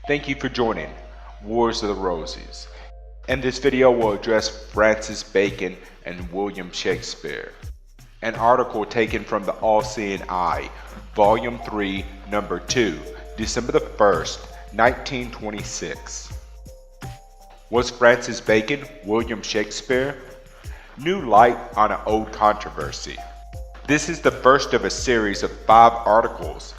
Thank you for joining Wars of the Roses. In this video we'll address Francis Bacon and William Shakespeare. An article taken from the All-Seeing Eye, Volume 3, Number 2, December the 1st, 1926. Was Francis Bacon William Shakespeare? New light on an old controversy. This is the first of a series of 5 articles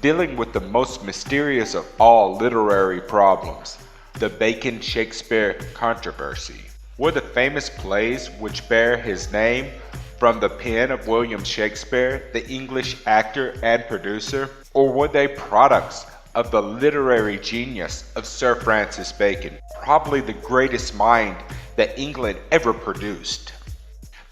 dealing with the most mysterious of all literary problems, the Bacon-Shakespeare controversy. Were the famous plays which bear his name from the pen of William Shakespeare, the English actor and producer, or were they products of the literary genius of Sir Francis Bacon, probably the greatest mind that England ever produced?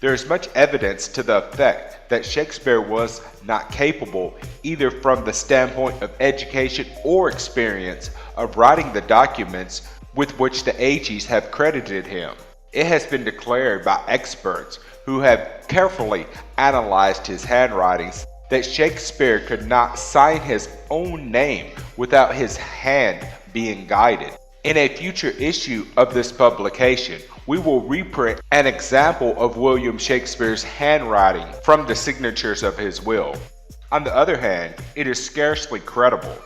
There is much evidence to the effect that Shakespeare was not capable, either from the standpoint of education or experience, of writing the documents with which the ages have credited him. It has been declared by experts who have carefully analyzed his handwritings that Shakespeare could not sign his own name without his hand being guided. In a future issue of this publication, we will reprint an example of William Shakespeare's handwriting from the signatures of his will. On the other hand, it is scarcely credible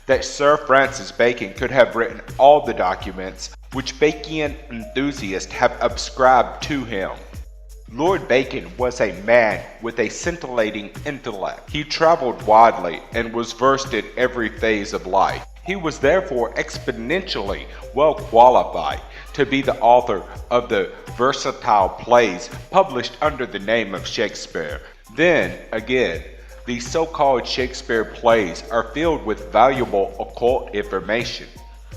that Sir Francis Bacon could have written all the documents which Bacon's enthusiasts have ascribed to him. Lord Bacon was a man with a scintillating intellect. He traveled widely and was versed in every phase of life. He was therefore exponentially well qualified to be the author of the versatile plays published under the name of Shakespeare. Then, again, these so-called Shakespeare plays are filled with valuable occult information,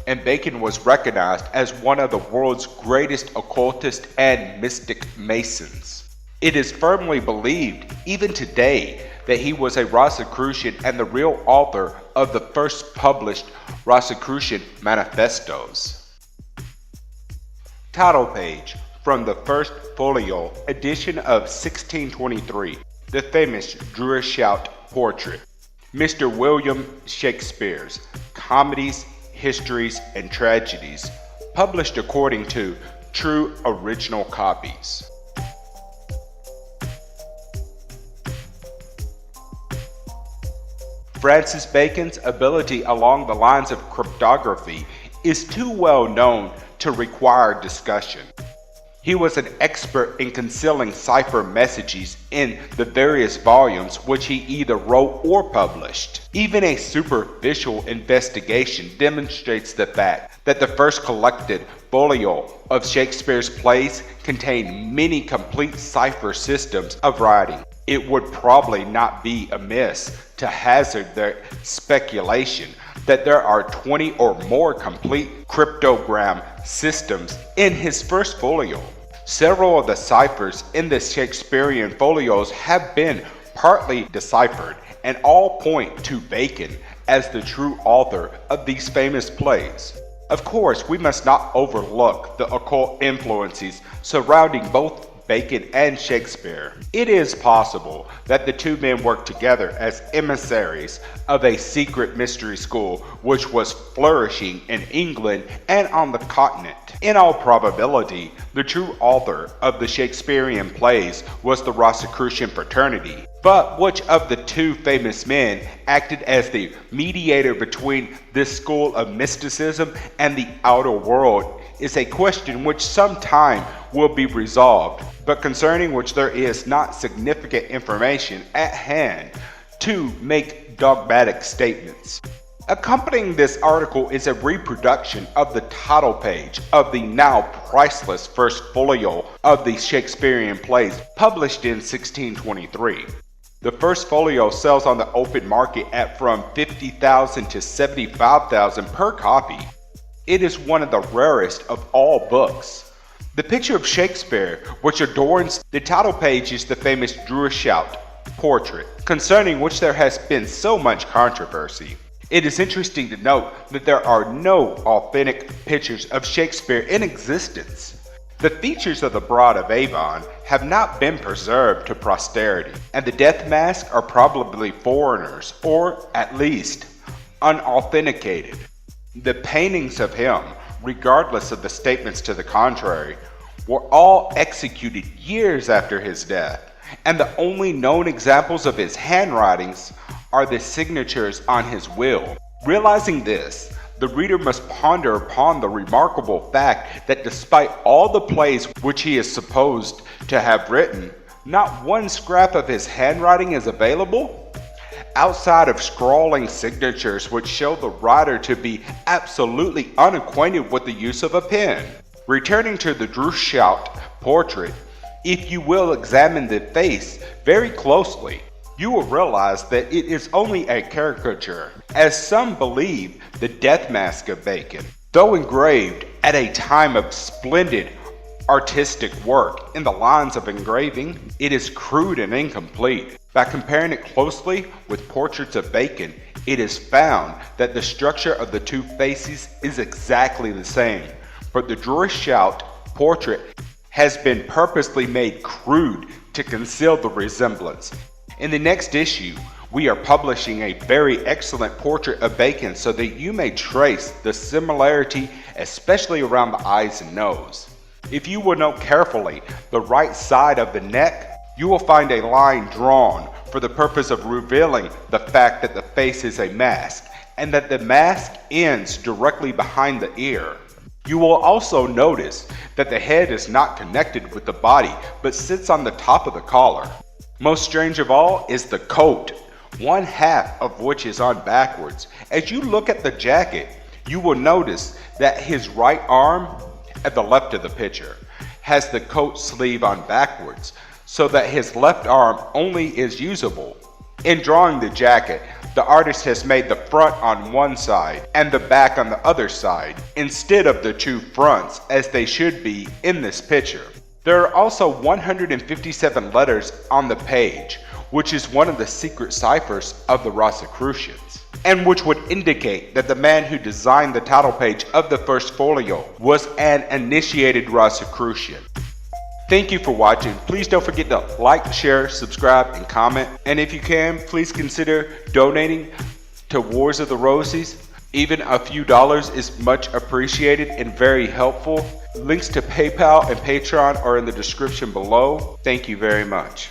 and Bacon was recognized as one of the world's greatest occultists and mystic masons. It is firmly believed, even today, that he was a Rosicrucian and the real author of the first published Rosicrucian manifestos. Title page from the first folio, edition of 1623, the famous Druidshout portrait. Mr. William Shakespeare's Comedies, Histories, and Tragedies, published according to true original copies. Francis Bacon's ability along the lines of cryptography is too well known to require discussion. He was an expert in concealing cipher messages in the various volumes which he either wrote or published. Even a superficial investigation demonstrates the fact that the first collected folio of Shakespeare's plays contained many complete cipher systems of writing. It would probably not be amiss to hazard the speculation that there are 20 or more complete cryptogram systems in his first folio. Several of the ciphers in the Shakespearean folios have been partly deciphered, and all point to Bacon as the true author of these famous plays. Of course, we must not overlook the occult influences surrounding both Bacon and Shakespeare. It is possible that the two men worked together as emissaries of a secret mystery school which was flourishing in England and on the continent. In all probability, the true author of the Shakespearean plays was the Rosicrucian fraternity. But which of the two famous men acted as the mediator between this school of mysticism and the outer world is a question which sometime will be resolved, but concerning which there is not significant information at hand to make dogmatic statements. Accompanying this article is a reproduction of the title page of the now priceless first folio of the Shakespearean plays published in 1623. The first folio sells on the open market at from $50,000 to $75,000 per copy. It is one of the rarest of all books. The picture of Shakespeare, which adorns the title page, is the famous Druidshout portrait, concerning which there has been so much controversy. It is interesting to note that there are no authentic pictures of Shakespeare in existence. The features of the Broad of Avon have not been preserved to posterity, and the death masks are probably foreigners, or at least unauthenticated. The paintings of him, regardless of the statements to the contrary, were all executed years after his death, and the only known examples of his handwritings are the signatures on his will. Realizing this, the reader must ponder upon the remarkable fact that despite all the plays which he is supposed to have written, not one scrap of his handwriting is available, outside of scrawling signatures which show the writer to be absolutely unacquainted with the use of a pen. Returning to the Droeshout portrait, if you will examine the face very closely, you will realize that it is only a caricature, as some believe the death mask of Bacon. Though engraved at a time of splendid artistic work in the lines of engraving, it is crude and incomplete. By comparing it closely with portraits of Bacon, it is found that the structure of the two faces is exactly the same, but the Droeshout portrait has been purposely made crude to conceal the resemblance. In the next issue, we are publishing a very excellent portrait of Bacon so that you may trace the similarity, especially around the eyes and nose. If you will note carefully the right side of the neck, you will find a line drawn for the purpose of revealing the fact that the face is a mask, and that the mask ends directly behind the ear. You will also notice that the head is not connected with the body, but sits on the top of the collar. Most strange of all is the coat, one half of which is on backwards. As you look at the jacket, you will notice that his right arm, at the left of the picture, has the coat sleeve on backwards, so that his left arm only is usable. In drawing the jacket, the artist has made the front on one side and the back on the other side, instead of the two fronts as they should be in this picture. There are also 157 letters on the page, which is one of the secret ciphers of the Rosicrucians, and which would indicate that the man who designed the title page of the first folio was an initiated Rosicrucian. Thank you for watching. Please don't forget to like, share, subscribe, and comment. And if you can, please consider donating to Wars of the Rosies. Even a few dollars is much appreciated and very helpful. Links to PayPal and Patreon are in the description below. Thank you very much.